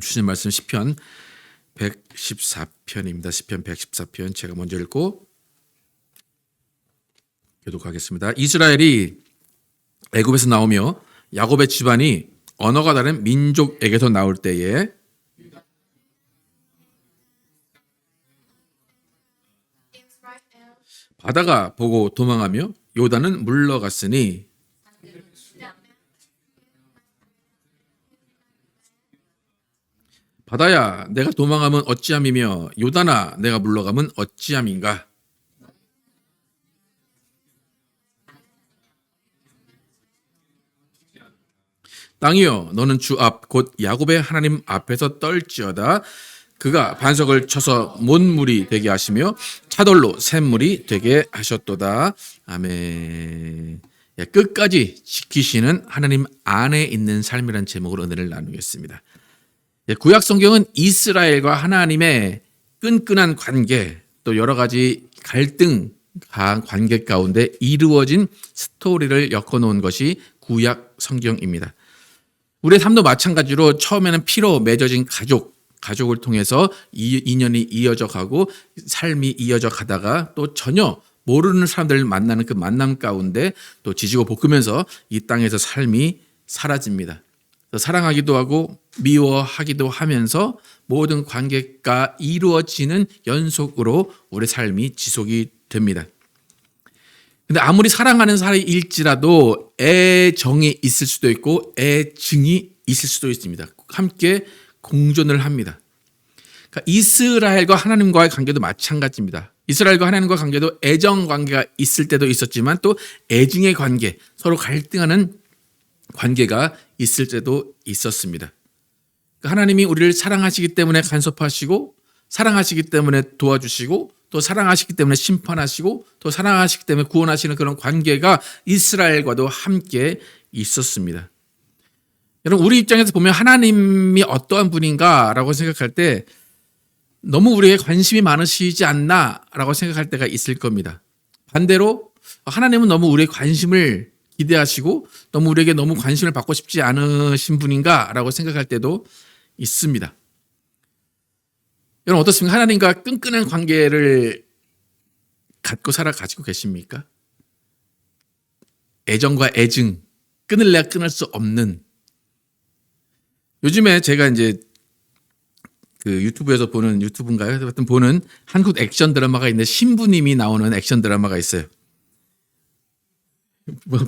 주신 말씀 시편 114편입니다. 시편 114편 제가 먼저 읽고 교독하겠습니다. 이스라엘이 애굽에서 나오며 야곱의 집안이 언어가 다른 민족에게서 나올 때에 바다가 보고 도망하며 요단은 물러갔으니 바다야 내가 도망하면 어찌함이며 요단아 내가 물러가면 어찌함인가. 땅이여 너는 주 앞 곧 야곱의 하나님 앞에서 떨지어다. 그가 반석을 쳐서 못물이 되게 하시며 차돌로 샘물이 되게 하셨도다. 아멘. 끝까지 지키시는 하나님 안에 있는 삶이라는 제목으로 은혜를 나누겠습니다. 구약 성경은 이스라엘과 하나님의 끈끈한 관계, 또 여러 가지 갈등한 관계 가운데 이루어진 스토리를 엮어놓은 것이 구약 성경입니다. 우리의 삶도 마찬가지로 처음에는 피로 맺어진 가족을 통해서 인연이 이어져 가고 삶이 이어져 가다가 또 전혀 모르는 사람들을 만나는 그 만남 가운데 또 지지고 볶으면서 이 땅에서 삶이 사라집니다. 사랑하기도 하고 미워하기도 하면서 모든 관계가 이루어지는 연속으로 우리 삶이 지속이 됩니다. 근데 아무리 사랑하는 사이일지라도 애정이 있을 수도 있고 애증이 있을 수도 있습니다. 함께 공존을 합니다. 그러니까 이스라엘과 하나님과의 관계도 마찬가지입니다. 이스라엘과 하나님과 관계도 애정 관계가 있을 때도 있었지만 또 애증의 관계, 서로 갈등하는 관계가 있을 때도 있었습니다. 하나님이 우리를 사랑하시기 때문에 간섭하시고 사랑하시기 때문에 도와주시고 또 사랑하시기 때문에 심판하시고 또 사랑하시기 때문에 구원하시는 그런 관계가 이스라엘과도 함께 있었습니다. 여러분 우리 입장에서 보면 하나님이 어떠한 분인가라고 생각할 때 너무 우리에게 관심이 많으시지 않나라고 생각할 때가 있을 겁니다. 반대로 하나님은 너무 우리의 관심을 기대하시고 너무 우리에게 너무 관심을 받고 싶지 않으신 분인가라고 생각할 때도 있습니다. 여러분 어떻습니까? 하나님과 끈끈한 관계를 갖고 살아가지고 계십니까? 애정과 애증, 끊을래야 끊을 수 없는. 요즘에 제가 이제 그 유튜브에서 보는 유튜브인가요? 하여튼 보는 한국 액션 드라마가 있는데 신부님이 나오는 액션 드라마가 있어요.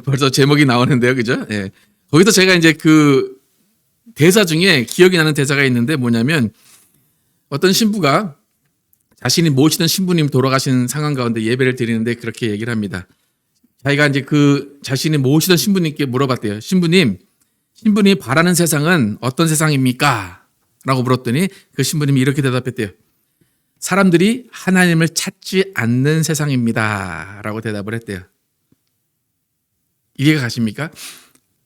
벌써 제목이 나오는데요, 그죠? 예. 거기서 제가 이제 그 대사 중에 기억이 나는 대사가 있는데 뭐냐면 어떤 신부가 자신이 모시던 신부님 돌아가신 상황 가운데 예배를 드리는데 그렇게 얘기를 합니다. 자기가 이제 그 자신이 모시던 신부님께 물어봤대요. 신부님 바라는 세상은 어떤 세상입니까? 라고 물었더니 그 신부님이 이렇게 대답했대요. 사람들이 하나님을 찾지 않는 세상입니다. 라고 대답을 했대요. 이해가 가십니까?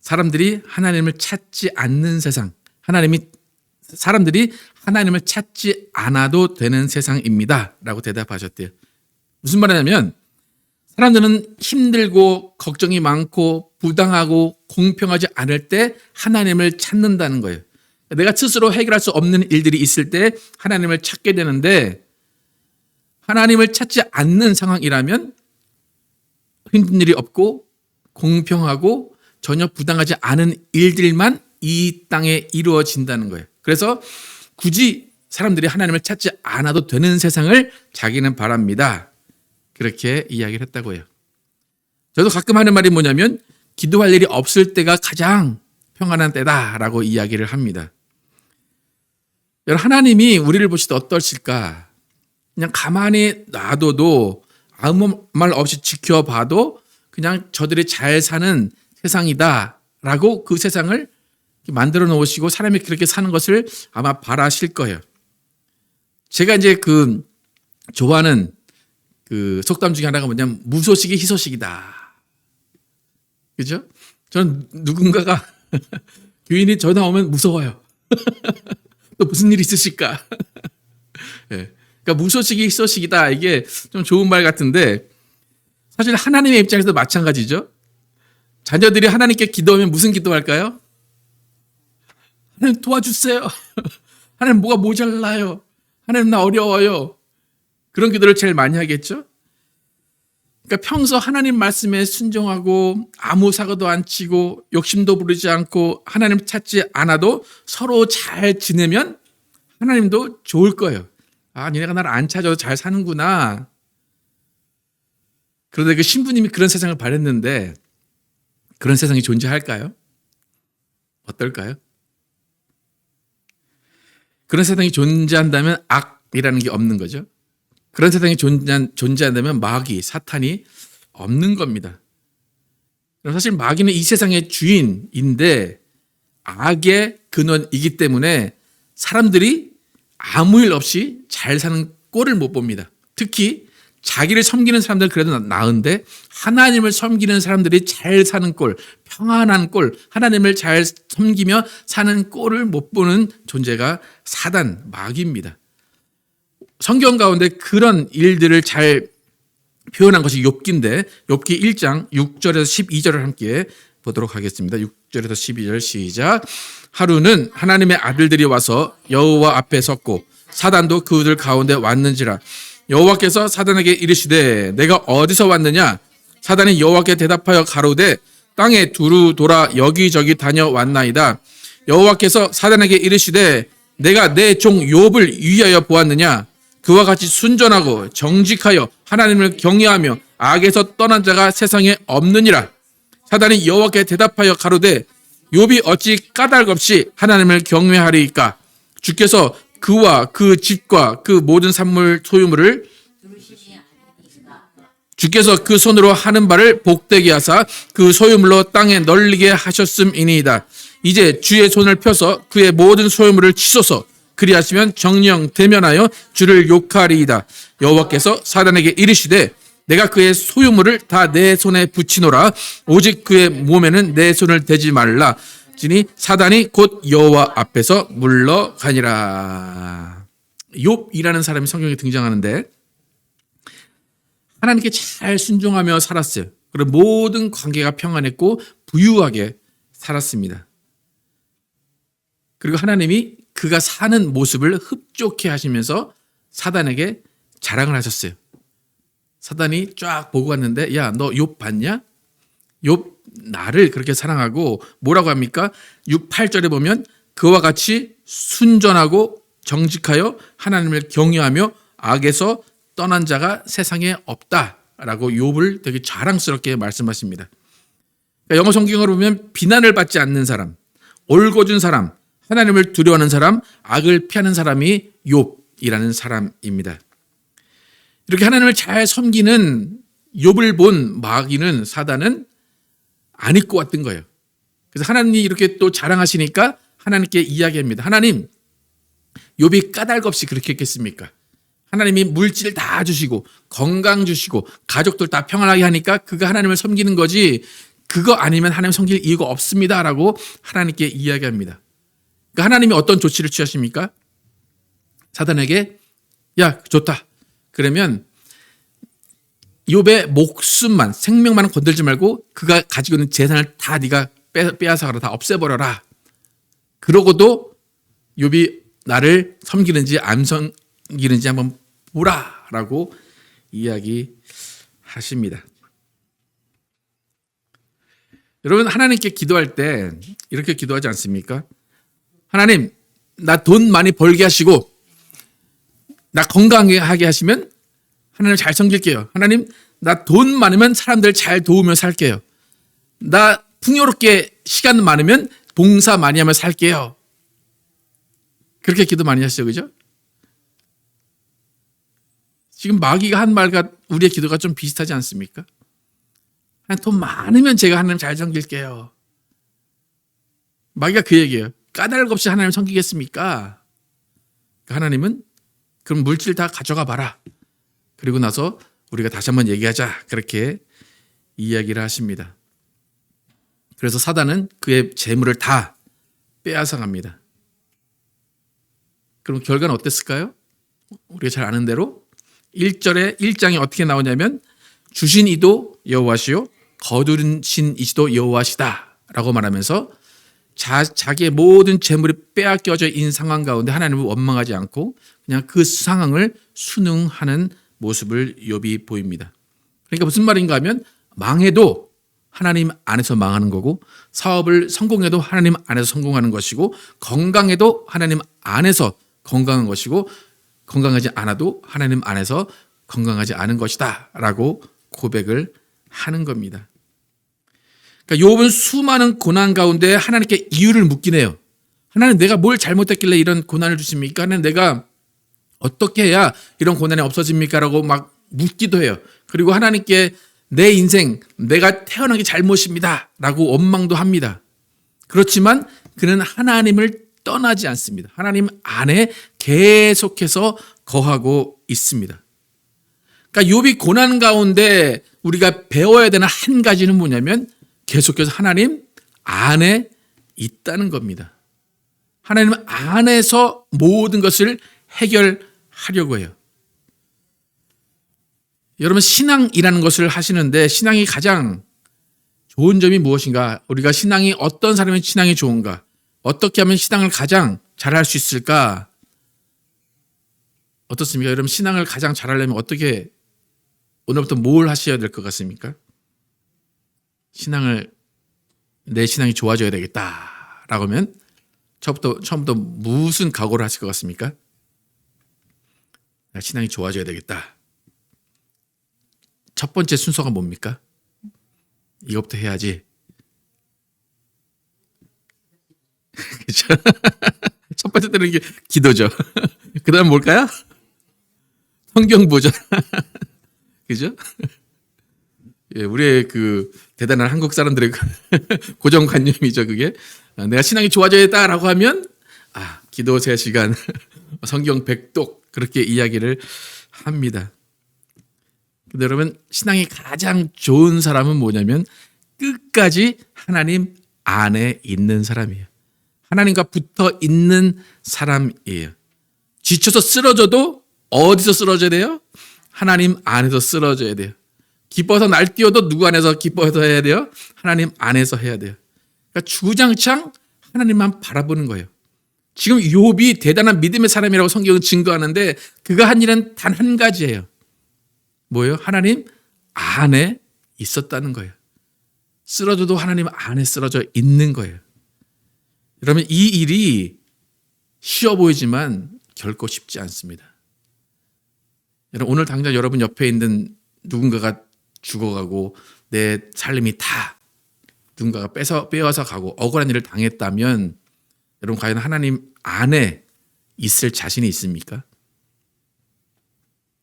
사람들이 하나님을 찾지 않는 세상, 사람들이 하나님을 찾지 않아도 되는 세상입니다. 라고 대답하셨대요. 무슨 말이냐면 사람들은 힘들고 걱정이 많고 부당하고 공평하지 않을 때 하나님을 찾는다는 거예요. 내가 스스로 해결할 수 없는 일들이 있을 때 하나님을 찾게 되는데 하나님을 찾지 않는 상황이라면 힘든 일이 없고 공평하고 전혀 부당하지 않은 일들만 이 땅에 이루어진다는 거예요. 그래서 굳이 사람들이 하나님을 찾지 않아도 되는 세상을 자기는 바랍니다. 그렇게 이야기를 했다고 해요. 저도 가끔 하는 말이 뭐냐면 기도할 일이 없을 때가 가장 평안한 때다라고 이야기를 합니다. 여러분 하나님이 우리를 보실 때 어떠실까? 그냥 가만히 놔둬도 아무 말 없이 지켜봐도 그냥 저들이 잘 사는 세상이다라고 그 세상을 만들어 놓으시고 사람이 그렇게 사는 것을 아마 바라실 거예요. 제가 이제 그 좋아하는 그 속담 중에 하나가 뭐냐면 무소식이 희소식이다. 그죠? 저는 누군가가 교인이 전화 오면 무서워요. 또 무슨 일이 있으실까? 네. 그러니까 무소식이 희소식이다. 이게 좀 좋은 말 같은데 사실 하나님의 입장에서도 마찬가지죠. 자녀들이 하나님께 기도하면 무슨 기도할까요? 하나님 도와주세요. 하나님 뭐가 모자라요. 하나님 나 어려워요. 그런 기도를 제일 많이 하겠죠. 그러니까 평소 하나님 말씀에 순종하고 아무 사고도 안 치고 욕심도 부리지 않고 하나님 찾지 않아도 서로 잘 지내면 하나님도 좋을 거예요. 아, 니네가 나를 안 찾아도 잘 사는구나. 그런데 그 신부님이 그런 세상을 바랬는데 그런 세상이 존재할까요? 어떨까요? 그런 세상이 존재한다면 악이라는 게 없는 거죠. 그런 세상이 존재한다면 마귀, 사탄이 없는 겁니다. 사실 마귀는 이 세상의 주인인데 악의 근원이기 때문에 사람들이 아무 일 없이 잘 사는 꼴을 못 봅니다. 특히 자기를 섬기는 사람들은 그래도 나은데 하나님을 섬기는 사람들이 잘 사는 꼴, 평안한 꼴, 하나님을 잘 섬기며 사는 꼴을 못 보는 존재가 사단, 마귀입니다. 성경 가운데 그런 일들을 잘 표현한 것이 욥기인데 욥기 1장 6절에서 12절을 함께 보도록 하겠습니다. 6절에서 12절 시작. 하루는 하나님의 아들들이 와서 여호와 앞에 섰고 사단도 그들 가운데 왔는지라. 여호와께서 사단에게 이르시되 내가 어디서 왔느냐? 사단이 여호와께 대답하여 가로되 땅에 두루 돌아 여기저기 다녀왔나이다. 여호와께서 사단에게 이르시되 내가 내 종 욥을 위하여 보았느냐? 그와 같이 순전하고 정직하여 하나님을 경외하며 악에서 떠난 자가 세상에 없느니라. 사단이 여호와께 대답하여 가로되 욥이 어찌 까닭 없이 하나님을 경외하리이까? 주께서 그와 그 집과 그 모든 산물 소유물을 주께서 그 손으로 하는 바를 복되게 하사 그 소유물로 땅에 널리게 하셨음이니이다. 이제 주의 손을 펴서 그의 모든 소유물을 치소서. 그리하시면 정령 대면하여 주를 욕하리이다. 여호와께서 사단에게 이르시되 내가 그의 소유물을 다 내 손에 붙이노라. 오직 그의 몸에는 내 손을 대지 말라. 지니 사단이 곧 여호와 앞에서 물러가니라. 욥이라는 사람이 성경에 등장하는데 하나님께 잘 순종하며 살았어요. 그리고 모든 관계가 평안했고 부유하게 살았습니다. 그리고 하나님이 그가 사는 모습을 흡족해 하시면서 사단에게 자랑을 하셨어요. 사단이 쫙 보고 갔는데 야, 너 욥 봤냐? 욥 나를 그렇게 사랑하고 뭐라고 합니까? 6, 8절에 보면 그와 같이 순전하고 정직하여 하나님을 경외하며 악에서 떠난 자가 세상에 없다라고 욥을 되게 자랑스럽게 말씀하십니다. 그러니까 영어 성경으로 보면 비난을 받지 않는 사람, 올곧은 사람, 하나님을 두려워하는 사람, 악을 피하는 사람이 욥이라는 사람입니다. 이렇게 하나님을 잘 섬기는 욥을 본 마귀는 사단은 안 잊고 왔던 거예요. 그래서 하나님이 이렇게 또 자랑하시니까 하나님께 이야기합니다. 하나님, 욥이 까닭 없이 그렇게 했겠습니까? 하나님이 물질 다 주시고 건강 주시고 가족들 다 평안하게 하니까 그가 하나님을 섬기는 거지 그거 아니면 하나님 섬길 이유가 없습니다라고 하나님께 이야기합니다. 그러니까 하나님이 어떤 조치를 취하십니까? 사단에게 야 좋다. 그러면 욥의 목숨만 생명만 건들지 말고 그가 가지고 있는 재산을 다 네가 빼앗아가라. 다 없애버려라. 그러고도 욥이 나를 섬기는지 안 섬기는지 한번 보라라고 이야기하십니다. 여러분 하나님께 기도할 때 이렇게 기도하지 않습니까? 하나님 나 돈 많이 벌게 하시고 나 건강하게 하시면 하나님 잘 섬길게요. 하나님 나 돈 많으면 사람들 잘 도우며 살게요. 나 풍요롭게 시간 많으면 봉사 많이 하며 살게요. 그렇게 기도 많이 하시죠, 그죠? 지금 마귀가 한 말과 우리의 기도가 좀 비슷하지 않습니까? 돈 많으면 제가 하나님 잘 섬길게요. 마귀가 그 얘기예요. 까닭 없이 하나님 섬기겠습니까? 하나님은 그럼 물질 다 가져가 봐라. 그리고 나서 우리가 다시 한번 얘기하자. 그렇게 이야기를 하십니다. 그래서 사단은 그의 재물을 다 빼앗아 갑니다. 그럼 결과는 어땠을까요? 우리가 잘 아는 대로 1장에 어떻게 나오냐면 주신 이도 여호와시요 거두신 이시도 여호와시다 라고 말하면서 자기의 모든 재물이 빼앗겨져 있는 상황 가운데 하나님을 원망하지 않고 그냥 그 상황을 순응하는 모습을 욥이 보입니다. 그러니까 무슨 말인가 하면 망해도 하나님 안에서 망하는 거고, 사업을 성공해도 하나님 안에서 성공하는 것이고, 건강해도 하나님 안에서 건강한 것이고, 건강하지 않아도 하나님 안에서 건강하지 않은 것이다 라고 고백을 하는 겁니다. 그러니까 욥은 수많은 고난 가운데 하나님께 이유를 묻긴 해요. 하나님, 내가 뭘 잘못했길래 이런 고난을 주십니까? 하나님, 내가 어떻게 해야 이런 고난이 없어집니까? 라고 막 묻기도 해요. 그리고 하나님께 내 인생, 내가 태어난 게 잘못입니다 라고 원망도 합니다. 그렇지만 그는 하나님을 떠나지 않습니다. 하나님 안에 계속해서 거하고 있습니다. 그러니까 욥이 고난 가운데 우리가 배워야 되는 한 가지는 뭐냐면 계속해서 하나님 안에 있다는 겁니다. 하나님 안에서 모든 것을 해결하려고 해요. 여러분, 신앙이라는 것을 하시는데 신앙이 가장 좋은 점이 무엇인가? 우리가 신앙이 어떤 사람이 신앙이 좋은가? 어떻게 하면 신앙을 가장 잘할 수 있을까? 어떻습니까? 여러분, 신앙을 가장 잘하려면 어떻게, 오늘부터 뭘 하셔야 될 것 같습니까? 내 신앙이 좋아져야 되겠다라고 하면 처음부터 무슨 각오를 하실 것 같습니까? 신앙이 좋아져야 되겠다. 첫 번째 순서가 뭡니까? 이것부터 해야지. 그렇죠? 첫 번째 때는 이게 기도죠. 그 다음 뭘까요? 성경 보죠. 그죠? 예, 우리의 그 대단한 한국 사람들의 고정관념이죠, 그게. 내가 신앙이 좋아져야겠다라고 하면, 기도 3시간, 성경 100독, 그렇게 이야기를 합니다. 근데 여러분, 신앙이 가장 좋은 사람은 뭐냐면 끝까지 하나님 안에 있는 사람이에요. 하나님과 붙어 있는 사람이에요. 지쳐서 쓰러져도 어디서 쓰러져야 돼요? 하나님 안에서 쓰러져야 돼요. 기뻐서 날뛰어도 누구 안에서 기뻐서 해야 돼요? 하나님 안에서 해야 돼요. 그러니까 주구장창 하나님만 바라보는 거예요. 지금 욥이 대단한 믿음의 사람이라고 성경은 증거하는데 그가 한 일은 단 한 가지예요. 뭐예요? 하나님 안에 있었다는 거예요. 쓰러져도 하나님 안에 쓰러져 있는 거예요. 여러분, 이 일이 쉬워 보이지만 결코 쉽지 않습니다. 여러분, 오늘 당장 여러분 옆에 있는 누군가가 죽어가고 내 삶이 다 누군가가 빼앗아 가고 억울한 일을 당했다면 여러분, 과연 하나님 안에 있을 자신이 있습니까?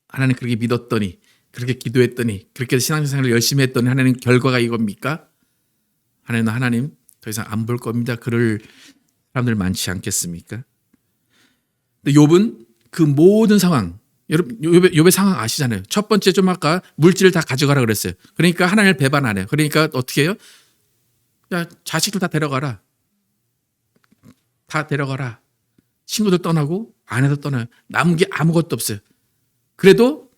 하나님 그렇게 믿었더니, 그렇게 기도했더니, 그렇게 신앙생활을 열심히 했더니 하나님 결과가 이겁니까? 하나님 더 이상 안 볼 겁니다. 그럴 사람들 많지 않겠습니까? 근데 욥은 그 모든 상황, 여러분 욥의 상황 아시잖아요. 첫 번째 좀 아까 물질을 다 가져가라 그랬어요. 그러니까 하나님을 배반 안 해요. 그러니까 어떻게 해요? 야, 자식들 다 데려가라. 다 데려가라. 친구들 떠나고 아내도 떠나요. 남은 게 아무것도 없어요. 그래도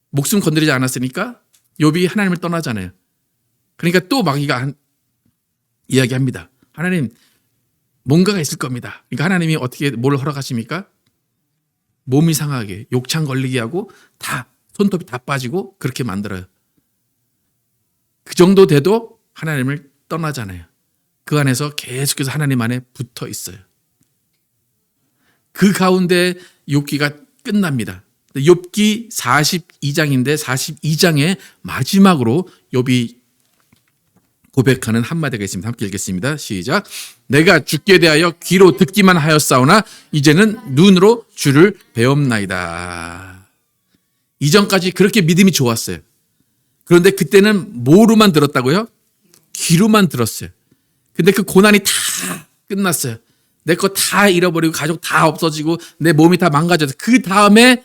목숨 건드리지 않았으니까 욥이 하나님을 떠나잖아요. 그러니까 또 마귀가 이야기합니다. 하나님 뭔가가 있을 겁니다. 그러니까 하나님이 어떻게 뭘 허락하십니까? 몸이 상하게, 욕창 걸리게 하고 다 손톱이 다 빠지고 그렇게 만들어요. 그 정도 돼도 하나님을 떠나잖아요. 그 안에서 계속해서 하나님 안에 붙어 있어요. 그 가운데 욥기가 끝납니다. 욥기 42장인데 42장의 마지막으로 욥이 고백하는 한마디가 있습니다. 함께 읽겠습니다. 시작. 내가 주께 대하여 귀로 듣기만 하였사오나 이제는 눈으로 주를 배옵나이다. 이전까지 그렇게 믿음이 좋았어요. 그런데 그때는 뭐로만 들었다고요? 귀로만 들었어요. 근데 그 고난이 다 끝났어요. 내 거 다 잃어버리고 가족 다 없어지고 내 몸이 다 망가져서 그 다음에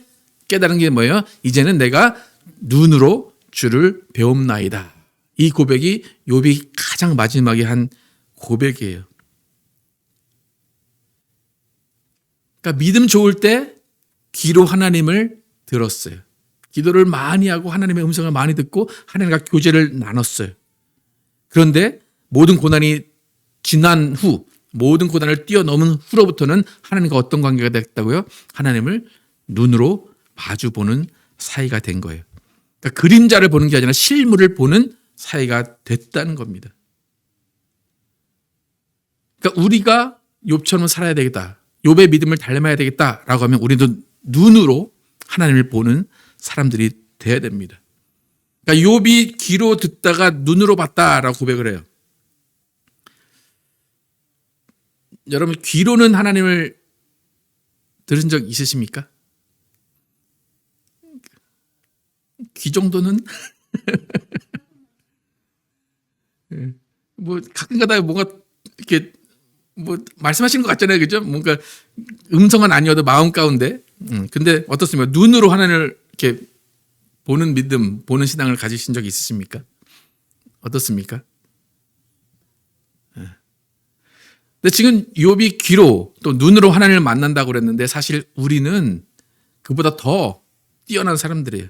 깨달은 게 뭐예요? 이제는 내가 눈으로 주를 배옵나이다. 이 고백이 욥이 가장 마지막에 한 고백이에요. 그러니까 믿음 좋을 때 귀로 하나님을 들었어요. 기도를 많이 하고 하나님의 음성을 많이 듣고 하나님과 교제를 나눴어요. 그런데 모든 고난이 지난 후 모든 고난을 뛰어넘은 후로부터는 하나님과 어떤 관계가 됐다고요? 하나님을 눈으로 마주보는 사이가 된 거예요. 그러니까 그림자를 보는 게 아니라 실물을 보는 사이가 됐다는 겁니다. 그러니까 우리가 욥처럼 살아야 되겠다. 욥의 믿음을 닮아야 되겠다라고 하면 우리도 눈으로 하나님을 보는 사람들이 돼야 됩니다. 그러니까 욥이 귀로 듣다가 눈으로 봤다라고 고백을 해요. 여러분 귀로는 하나님을 들은 적 있으십니까? 귀 정도는 뭐 가끔가다 뭔가 이렇게 뭐 말씀하시는 것 같잖아요, 그죠? 뭔가 음성은 아니어도 마음 가운데. 근데 어떻습니까? 눈으로 하나님을 이렇게 보는 믿음, 보는 신앙을 가지신 적이 있으십니까? 어떻습니까? 근데 지금 욥이 귀로 또 눈으로 하나님을 만난다고 그랬는데 사실 우리는 그보다 더 뛰어난 사람들이에요.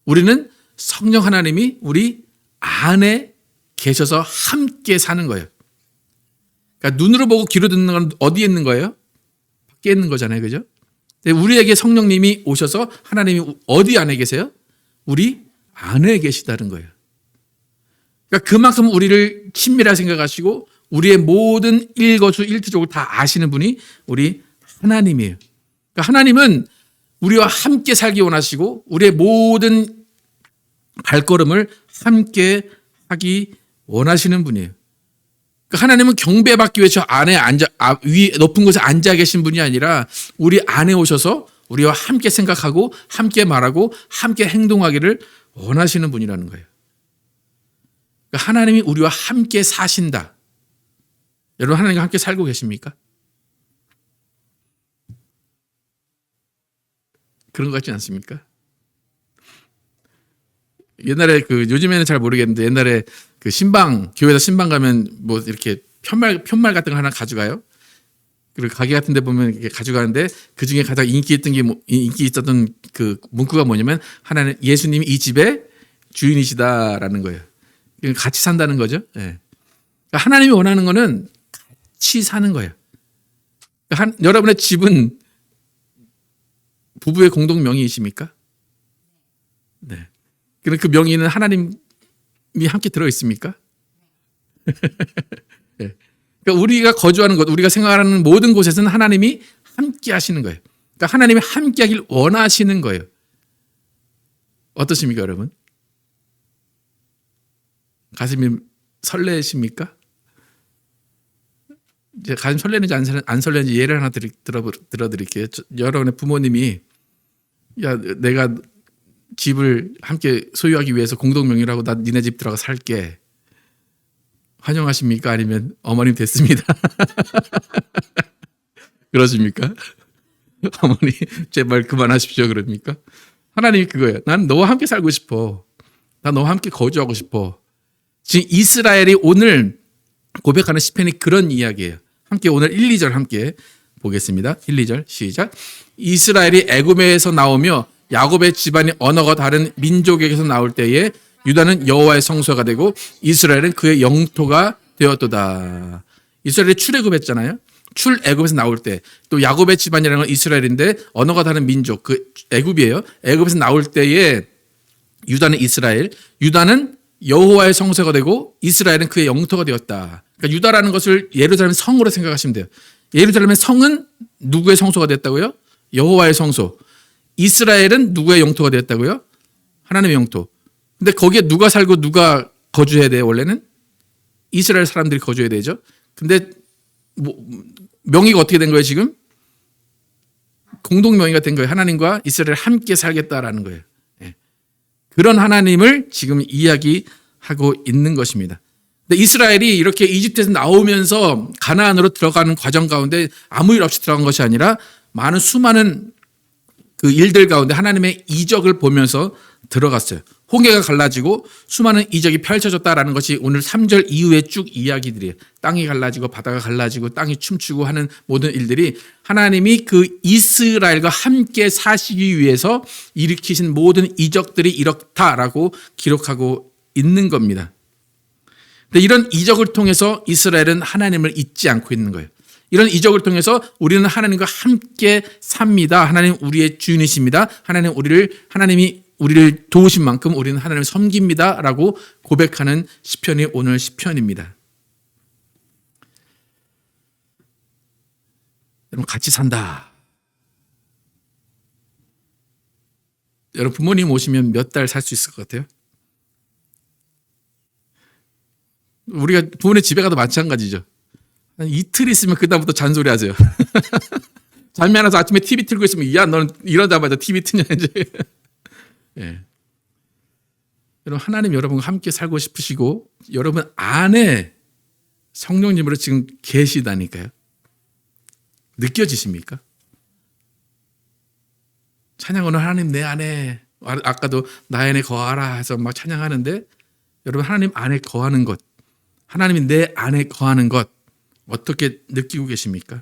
우리는 성령 하나님이 우리 안에 계셔서 함께 사는 거예요. 그러니까 눈으로 보고 귀로 듣는 건 어디에 있는 거예요? 밖에 있는 거잖아요, 그죠? 우리에게 성령님이 오셔서 하나님이 어디 안에 계세요? 우리 안에 계시다는 거예요. 그러니까 그만큼 우리를 친밀하게 생각하시고 우리의 모든 일거수일투족을 다 아시는 분이 우리 하나님이에요. 그러니까 하나님은 우리와 함께 살기 원하시고 우리의 모든 발걸음을 함께 하기 원하시는 분이에요. 그러니까 하나님은 경배받기 위해 저 안에 위 높은 곳에 앉아 계신 분이 아니라 우리 안에 오셔서 우리와 함께 생각하고 함께 말하고 함께 행동하기를 원하시는 분이라는 거예요. 그러니까 하나님이 우리와 함께 사신다. 여러분 하나님과 함께 살고 계십니까? 그런 것 같지 않습니까? 옛날에 요즘에는 잘 모르겠는데 옛날에 교회에서 신방 가면 뭐 이렇게 편말 같은 거 하나 가져가요. 그리고 가게 같은 데 보면 이렇게 가져가는데 그 중에 가장 인기 있었던 그 문구가 뭐냐면 하나님 예수님이 이 집의 주인이시다라는 거예요. 같이 산다는 거죠. 네. 그러니까 하나님이 원하는 거는 같이 사는 거예요. 그러니까 여러분의 집은 부부의 공동 명의이십니까? 네. 그럼 그 명의는 하나님이 함께 들어 있습니까? 네. 그러니까 우리가 거주하는 곳, 우리가 생활하는 모든 곳에서는 하나님이 함께 하시는 거예요. 그러니까 하나님이 함께 하길 원하시는 거예요. 어떠십니까, 여러분? 가슴이 설레십니까? 이제 가슴 설레는지 안 설레는지 예를 하나 들어드릴게요. 여러분의 부모님이 야, 내가 집을 함께 소유하기 위해서 공동명의라고 나 니네 집 들어가 살게. 환영하십니까? 아니면 어머님 됐습니다. 그러십니까? 어머니 제발 그만하십시오 그럽니까? 하나님이 그거예요. 난 너와 함께 살고 싶어. 난 너와 함께 거주하고 싶어. 지금 이스라엘이 오늘 고백하는 시편이 그런 이야기예요. 함께 오늘 1, 2절 함께 보겠습니다. 1, 2절 시작. 이스라엘이 애굽에서 나오며 야곱의 집안이 언어가 다른 민족에게서 나올 때에 유다는 여호와의 성소가 되고 이스라엘은 그의 영토가 되었도다. 이스라엘이 출애굽했잖아요. 출애굽에서 나올 때 또 야곱의 집안이라는 건 이스라엘인데 언어가 다른 민족 그 애굽이에요. 애굽에서 나올 때에 유다는 이스라엘, 유다는 여호와의 성소가 되고 이스라엘은 그의 영토가 되었다. 그러니까 유다라는 것을 예루살렘 성으로 생각하시면 돼요. 예루살렘의 성은 누구의 성소가 됐다고요? 여호와의 성소. 이스라엘은 누구의 영토가 되었다고요? 하나님의 영토. 근데 거기에 누가 살고 누가 거주해야 돼요? 원래는 이스라엘 사람들이 거주해야 되죠. 근데 명의가 어떻게 된 거예요 지금? 공동 명의가 된 거예요. 하나님과 이스라엘 함께 살겠다라는 거예요. 그런 하나님을 지금 이야기하고 있는 것입니다. 근데 이스라엘이 이렇게 이집트에서 나오면서 가나안으로 들어가는 과정 가운데 아무 일 없이 들어간 것이 아니라 수많은 그 일들 가운데 하나님의 이적을 보면서 들어갔어요. 홍해가 갈라지고 수많은 이적이 펼쳐졌다라는 것이 오늘 3절 이후에 쭉 이야기들이에요. 땅이 갈라지고 바다가 갈라지고 땅이 춤추고 하는 모든 일들이 하나님이 그 이스라엘과 함께 사시기 위해서 일으키신 모든 이적들이 이렇다라고 기록하고 있는 겁니다. 근데 이런 이적을 통해서 이스라엘은 하나님을 잊지 않고 있는 거예요. 이런 이적을 통해서 우리는 하나님과 함께 삽니다. 하나님 우리의 주인이십니다. 하나님이 우리를 도우신 만큼 우리는 하나님을 섬깁니다라고 고백하는 시편이 오늘 시편입니다. 여러분 같이 산다. 여러분 부모님 오시면 몇 달 살 수 있을 것 같아요? 우리가 부모님 집에 가도 마찬가지죠. 한 이틀 있으면 그다음부터 잔소리 하세요. 잠이 안 와서 아침에 TV 틀고 있으면 야 너는 이러자마자 TV 트냐 이제. 예. 여러분 하나님 여러분과 함께 살고 싶으시고 여러분 안에 성령님으로 지금 계시다니까요. 느껴지십니까? 찬양은 하나님 내 안에 아까도 나 안에 거하라 해서 막 찬양하는데 여러분 하나님 안에 거하는 것 하나님이 내 안에 거하는 것 어떻게 느끼고 계십니까?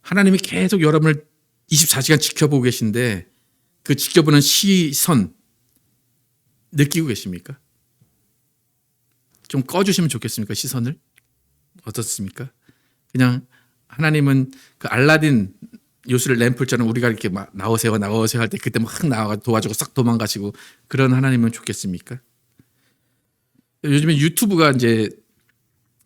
하나님이 계속 여러분을 24시간 지켜보고 계신데 그 지켜보는 시선 느끼고 계십니까? 좀 꺼주시면 좋겠습니까? 시선을? 어떻습니까? 그냥 하나님은 그 알라딘 요술의 램프처럼 우리가 이렇게 막 나오세요 할 때 그때 막 나와 도와주고 싹 도망가시고 그런 하나님은 좋겠습니까? 요즘에 유튜브가 이제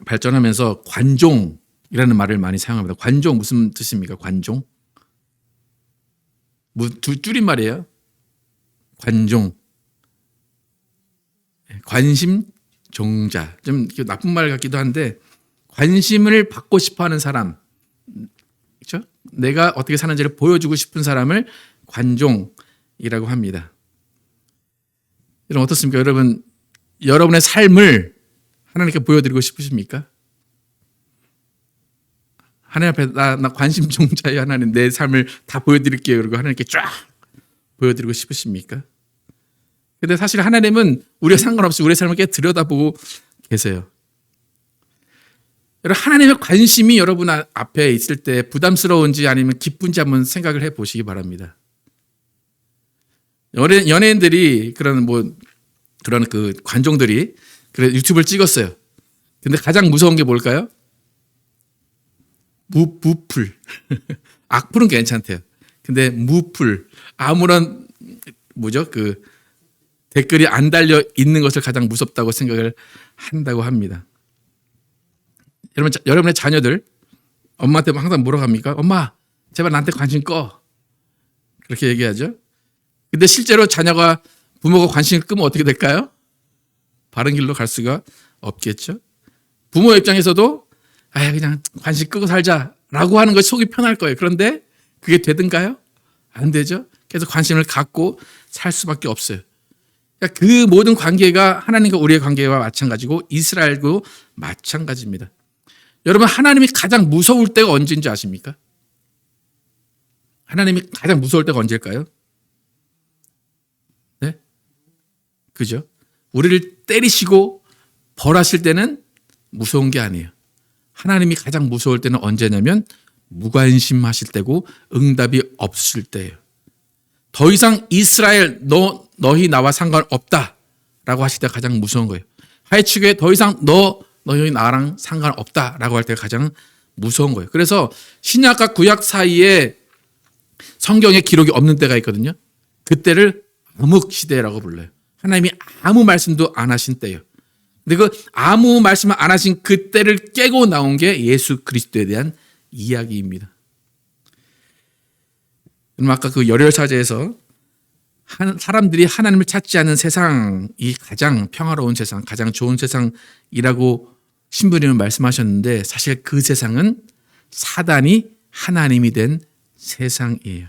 발전하면서 관종이라는 말을 많이 사용합니다. 관종 무슨 뜻입니까? 관종? 줄임말이에요. 관종. 관심 종자. 좀 나쁜 말 같기도 한데 관심을 받고 싶어하는 사람, 그렇죠? 내가 어떻게 사는지를 보여주고 싶은 사람을 관종이라고 합니다. 여러분 어떻습니까? 여러분의 삶을 하나님께 보여드리고 싶으십니까? 하나님 앞에 나 관심 종자예요. 하나님 내 삶을 다 보여드릴게요. 그리고 하나님께 쫙 보여드리고 싶으십니까? 근데 사실 하나님은 우리와 상관없이 우리의 삶을 깨 들여다보고 계세요. 여러분 하나님의 관심이 여러분 앞에 있을 때 부담스러운지 아니면 기쁜지 한번 생각을 해보시기 바랍니다. 연예인들이 그런 그 관종들이 유튜브를 찍었어요. 근데 가장 무서운 게 뭘까요? 무풀. 악플은 괜찮대요. 근데 무풀. 아무런 그 댓글이 안 달려 있는 것을 가장 무섭다고 생각을 한다고 합니다. 여러분의 자녀들 엄마한테 항상 뭐라고 합니까? 엄마 제발 나한테 관심 꺼. 그렇게 얘기하죠. 근데 실제로 자녀가 부모가 관심을 끄면 어떻게 될까요? 바른 길로 갈 수가 없겠죠. 부모 입장에서도 그냥 관심 끄고 살자라고 하는 것이 속이 편할 거예요. 그런데 그게 되든가요? 안 되죠. 계속 관심을 갖고 살 수밖에 없어요. 그러니까 그 모든 관계가 하나님과 우리의 관계와 마찬가지고 이스라엘도 마찬가지입니다. 여러분 하나님이 가장 무서울 때가 언제인지 아십니까? 하나님이 가장 무서울 때가 언제일까요? 네? 그죠? 우리를 때리시고 벌하실 때는 무서운 게 아니에요. 하나님이 가장 무서울 때는 언제냐면 무관심하실 때고 응답이 없을 때예요. 더 이상 이스라엘 너희 나와 상관없다라고 하실 때가 가장 무서운 거예요. 하이치교에 더 이상 너희 나랑 상관없다라고 할 때가 가장 무서운 거예요. 그래서 신약과 구약 사이에 성경에 기록이 없는 때가 있거든요. 그때를 암흑 시대라고 불러요. 하나님이 아무 말씀도 안 하신 때예요. 근데 그 아무 말씀을 안 하신 그 때를 깨고 나온 게 예수 그리스도에 대한 이야기입니다. 아까 그 열혈사제에서 사람들이 하나님을 찾지 않는 세상이 가장 평화로운 세상, 가장 좋은 세상이라고 신부님은 말씀하셨는데 사실 그 세상은 사단이 하나님이 된 세상이에요.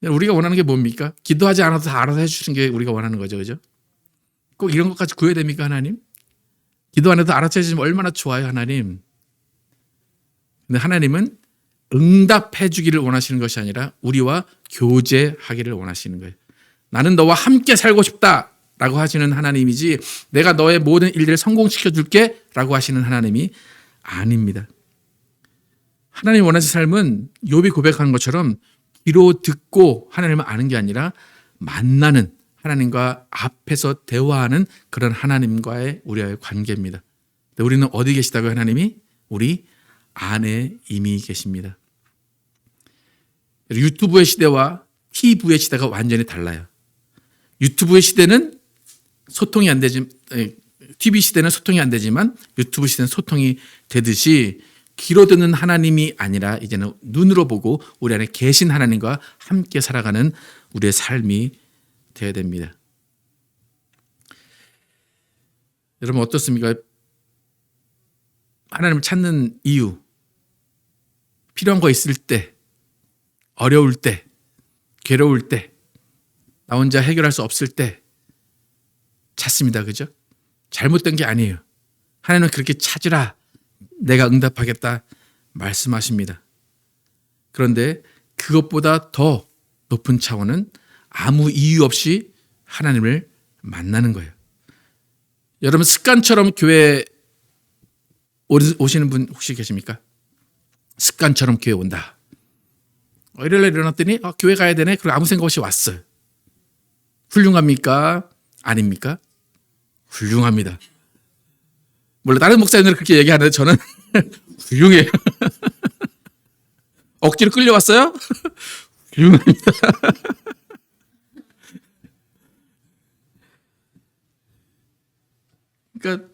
우리가 원하는 게 뭡니까? 기도하지 않아도 다 알아서 해주시는 게 우리가 원하는 거죠. 그죠? 꼭 이런 것까지 구해야 됩니까, 하나님? 기도 안 해도 알아서 해주시면 얼마나 좋아요, 하나님. 근데 하나님은 응답해 주기를 원하시는 것이 아니라 우리와 교제하기를 원하시는 거예요. 나는 너와 함께 살고 싶다라고 하시는 하나님이지 내가 너의 모든 일들을 성공시켜 줄게 라고 하시는 하나님이 아닙니다. 하나님 원하시는 삶은 욥이 고백하는 것처럼 귀로 듣고 하나님을 아는 게 아니라 만나는 하나님과 앞에서 대화하는 그런 하나님과의 우리의 관계입니다. 우리는 어디 계시다고요? 하나님이 우리 안에 이미 계십니다. 유튜브의 시대와 TV의 시대가 완전히 달라요. 유튜브의 시대는 소통이 안 되지, TV 시대는 소통이 안 되지만 유튜브 시대는 소통이 되듯이 귀로 듣는 하나님이 아니라 이제는 눈으로 보고 우리 안에 계신 하나님과 함께 살아가는 우리의 삶이 되어야 됩니다. 여러분 어떻습니까? 하나님을 찾는 이유, 필요한 거 있을 때, 어려울 때, 괴로울 때, 나 혼자 해결할 수 없을 때 찾습니다. 그죠? 잘못된 게 아니에요. 하나님은 그렇게 찾으라, 내가 응답하겠다 말씀하십니다. 그런데 그것보다 더 높은 차원은 아무 이유 없이 하나님을 만나는 거예요. 여러분 습관처럼 교회에 오시는 분 혹시 계십니까? 습관처럼 교회 온다. 일요일에 일어났더니 교회 가야 되네. 그리고 아무 생각 없이 왔어요. 훌륭합니까? 아닙니까? 훌륭합니다. 물론 다른 목사님들은 그렇게 얘기하는데 저는 훌륭해요. 억지로 끌려왔어요? 훌륭합니다. 그러니까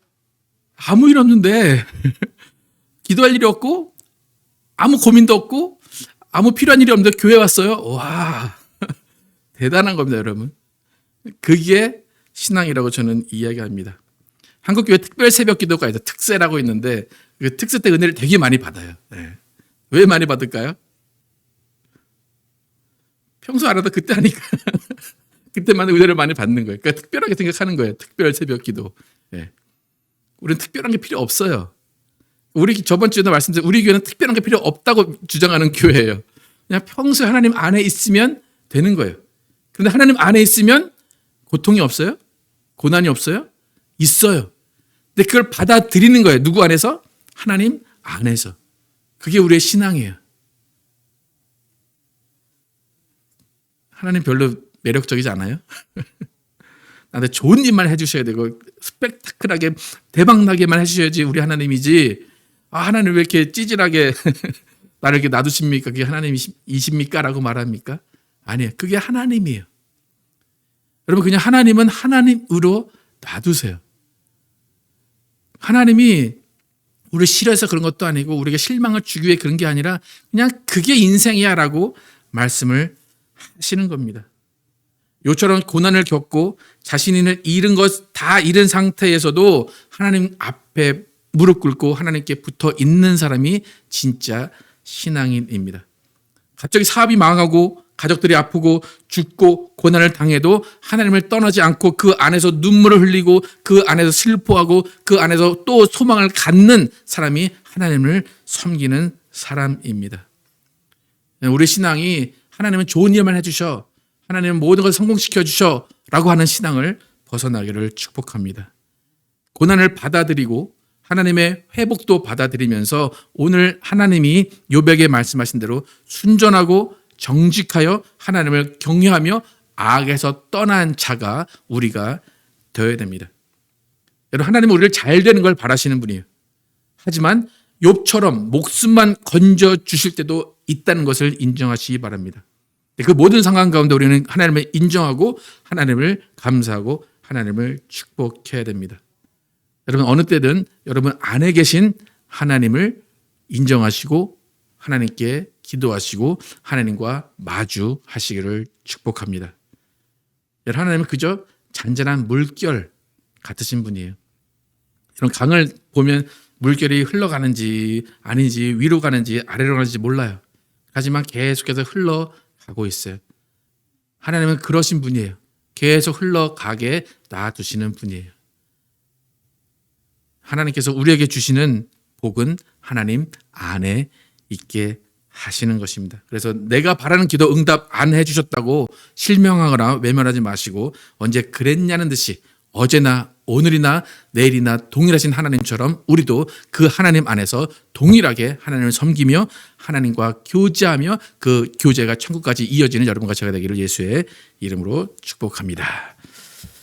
아무 일 없는데 기도할 일이 없고 아무 고민도 없고 아무 필요한 일이 없는데 교회 왔어요. 와, 대단한 겁니다, 여러분. 그게 신앙이라고 저는 이야기합니다. 한국교회 특별 새벽 기도가 있어요. 특세라고 있는데 그 특세 때 은혜를 되게 많이 받아요. 네. 왜 많이 받을까요? 평소 안 하다 그때 하니까 그때만 은혜를 많이 받는 거예요. 그러니까 특별하게 생각하는 거예요. 특별 새벽 기도. 네. 우리는 특별한 게 필요 없어요. 우리 저번 주에도 말씀드린 우리 교회는 특별한 게 필요 없다고 주장하는 교회예요. 그냥 평소에 하나님 안에 있으면 되는 거예요. 그런데 하나님 안에 있으면 고통이 없어요? 고난이 없어요? 있어요. 근데 그걸 받아들이는 거예요. 누구 안에서? 하나님 안에서. 그게 우리의 신앙이에요. 하나님 별로 매력적이지 않아요? 나한테 좋은 일만 해주셔야 되고 스펙타클하게 대박나게만 해주셔야지 우리 하나님이지. 하나님 왜 이렇게 찌질하게 나를 이렇게 놔두십니까? 그게 하나님이십니까? 라고 말합니까? 아니에요. 그게 하나님이에요. 여러분 그냥 하나님은 하나님으로 놔두세요. 하나님이 우리를 싫어해서 그런 것도 아니고 우리에게 실망을 주기 위해 그런 게 아니라 그냥 그게 인생이야 라고 말씀을 하시는 겁니다. 요처럼 고난을 겪고 자신을 잃은 것 다 잃은 상태에서도 하나님 앞에 무릎 꿇고 하나님께 붙어 있는 사람이 진짜 신앙인입니다. 갑자기 사업이 망하고 가족들이 아프고 죽고 고난을 당해도 하나님을 떠나지 않고 그 안에서 눈물을 흘리고 그 안에서 슬퍼하고 그 안에서 또 소망을 갖는 사람이 하나님을 섬기는 사람입니다. 우리 신앙이 하나님은 좋은 일만 해주셔, 하나님은 모든 것을 성공시켜 주셔 라고 하는 신앙을 벗어나기를 축복합니다. 고난을 받아들이고 하나님의 회복도 받아들이면서 오늘 하나님이 욥에게 말씀하신 대로 순전하고 정직하여 하나님을 경외하며 악에서 떠난 자가 우리가 되어야 됩니다. 여러분 하나님은 우리를 잘 되는 걸 바라시는 분이에요. 하지만 욥처럼 목숨만 건져 주실 때도 있다는 것을 인정하시기 바랍니다. 그 모든 상황 가운데 우리는 하나님을 인정하고 하나님을 감사하고 하나님을 축복해야 됩니다. 여러분 어느 때든 여러분 안에 계신 하나님을 인정하시고 하나님께 기도하시고 하나님과 마주하시기를 축복합니다. 여러분 하나님은 그저 잔잔한 물결 같으신 분이에요. 이런 강을 보면 물결이 흘러가는지 아닌지 위로 가는지 아래로 가는지 몰라요. 하지만 계속해서 흘러가고 있어요. 하나님은 그러신 분이에요. 계속 흘러가게 놔두시는 분이에요. 하나님께서 우리에게 주시는 복은 하나님 안에 있게 하시는 것입니다. 그래서 내가 바라는 기도 응답 안 해주셨다고 실명하거나 외면하지 마시고 언제 그랬냐는 듯이 어제나 오늘이나 내일이나 동일하신 하나님처럼 우리도 그 하나님 안에서 동일하게 하나님을 섬기며 하나님과 교제하며 그 교제가 천국까지 이어지는 여러분과 제가 되기를 예수의 이름으로 축복합니다.